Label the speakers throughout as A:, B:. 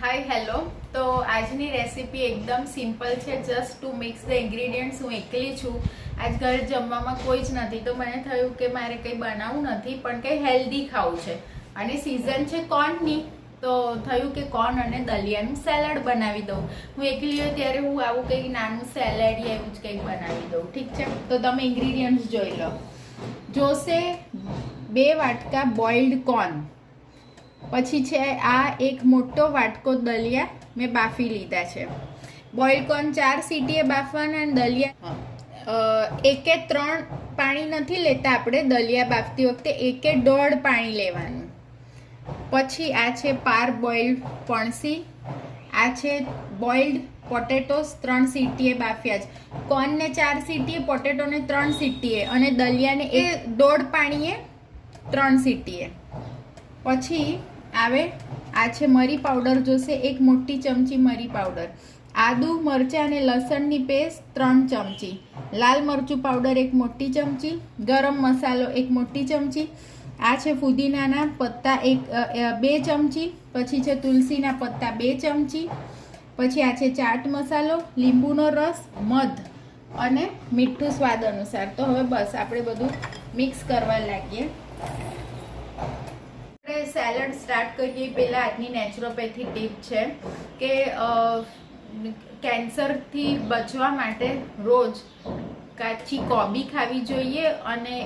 A: Hi hello. તો આજની recipe એકદમ સિમ્પલ છે. Just to mix the ingredients. હું એકલી છું, આજ ઘરે જમવામાં કોઈ જ નથી, તો મને થયું કે મારે કંઈ બનાવવું નથી પણ કંઈ હેલ્ધી ખાવું છે અને સિઝન છે કોર્નની, તો થયું કે કોર્ન અને દલિયાનું સેલડ બનાવી દઉં. હું એકલી હોય ત્યારે હું આવું કંઈક નાનું સેલડ યા એવું જ કંઈક બનાવી દઉં. ઠીક છે, તો તમે ઇન્ગ્રીડિયન્ટ્સ જોઈ લો. જોશે 2 વાટકા બોઇલ્ડ કોર્ન, પછી છે આ એક મોટો વાટકો દલિયા મેં બાફી લીધા છે. બોઇલ્ડ કોર્ન 4 સીટીએ બાફવાના અને દલિયા 1-3 પાણી નથી લેતા આપણે દલિયા બાફતી વખતે, 1-1.5 પાણી લેવાનું. પછી આ છે પાર બોઇલ્ડ ફણસી, આ છે બોઇલ્ડ પોટેટોસ 3 સીટીએ બાફ્યા છે. કોર્નને 4 સીટીએ, પોટેટોને 3 સીટીએ અને દલિયાને 1.5 પાણીએ 3 સીટીએ. પછી આવે આ છે મરી પાવડર જોશે, 1 મોટી ચમચી મરી પાવડર. આદુ મરચાં અને લસણની પેસ્ટ 3 ચમચી. લાલ મરચું પાવડર 1 મોટી ચમચી. ગરમ મસાલો 1 મોટી ચમચી. આ છે ફુદીનાના પત્તા 2 ચમચી. પછી છે તુલસીના પત્તા 2 ચમચી. પછી આ છે ચાટ મસાલો, લીંબુનો રસ, મધ અને મીઠું સ્વાદ અનુસાર. તો હવે બસ આપણે બધું મિક્સ કરવા લાગીએ. સેલડ સ્ટાર્ટ કરીએ પહેલાં આજની નેચરોપેથી ટીપ છે કે કેન્સરથી બચવા માટે રોજ કાચી કોબી ખાવી જોઈએ અને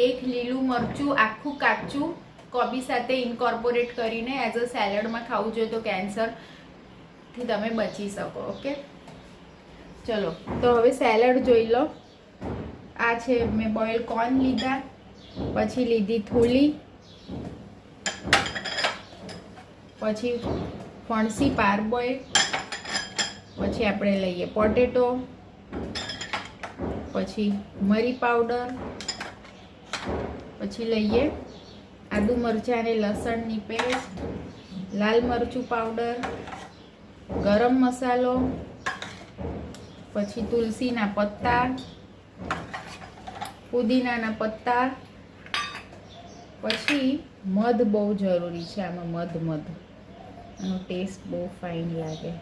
A: 1 લીલું મરચું આખું કાચું કોબી સાથે ઇન્કોર્પોરેટ કરીને એઝ અ સેલડમાં ખાવું જોઈએ, તો કેન્સરથી તમે બચી શકો. ઓકે, ચલો તો હવે સેલડ જોઈ લો. આ છે મેં બોઇલ કોર્ન લીધા, પછી લીધી થોલી, પછી ફણસી પાર બોઇલ, પછી આપણે લઈએ પોટેટો, પછી મરી પાવડર, પછી લઈએ આદુ મરચાં અને લસણની પેસ્ટ, લાલ મરચું પાવડર, ગરમ મસાલો, પછી તુલસીના પત્તા, પુદીનાના પત્તા, પછી મધ બહુ જરૂરી છે આમાં. મધ આનો ટેસ્ટ બહુ ફાઇન લાગે.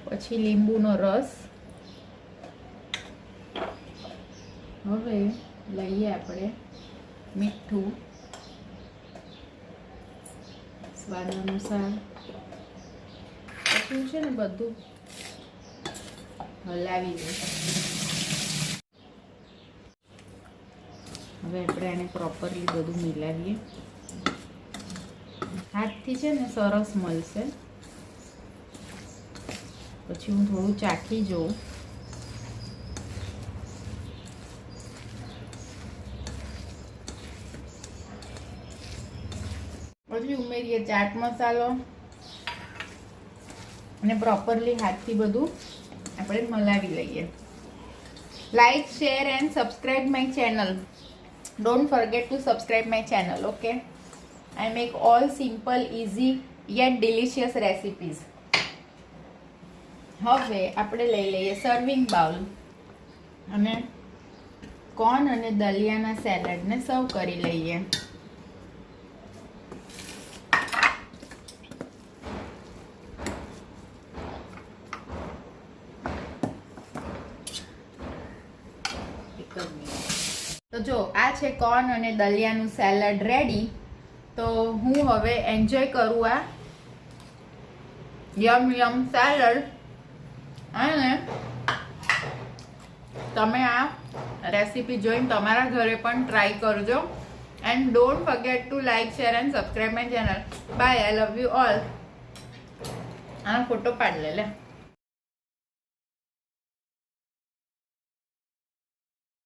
A: પછી લીંબુનો રસ. હવે લઈએ આપણે મીઠું સ્વાદ અનુસાર. પછી છે ને બધું હલાવી દઈશું. હવે આપણે આને પ્રોપરલી બધું મિલાવીએ. હાથથી છે ને સરસ મળશે. પછી હું થોડું ચાખી જોઉં. પછી ઉમેરીએ ચાટ મસાલો અને પ્રોપરલી હાથથી બધું આપણે મલાવી લઈએ. Like, share and subscribe my channel. Don't forget to subscribe my channel, okay? I make all simple, easy yet delicious recipes. હવે આપણે લઈ લઈએ સર્વિંગ બાઉલ અને કોર્ન અને દલિયાના સેલડને સર્વ કરી લઈએ. તો જો આ છે કોર્ન અને દલિયાનું સેલડ રેડી. તો હું હવે એન્જોય કરું આ યમ સેલડ. અને તમે આ રેસીપી જોઈને તમારા ઘરે પણ ટ્રાય કરજો. And don't forget to like, share and subscribe my channel. Bye, I love you all. આનો ફોટો પાડ લે.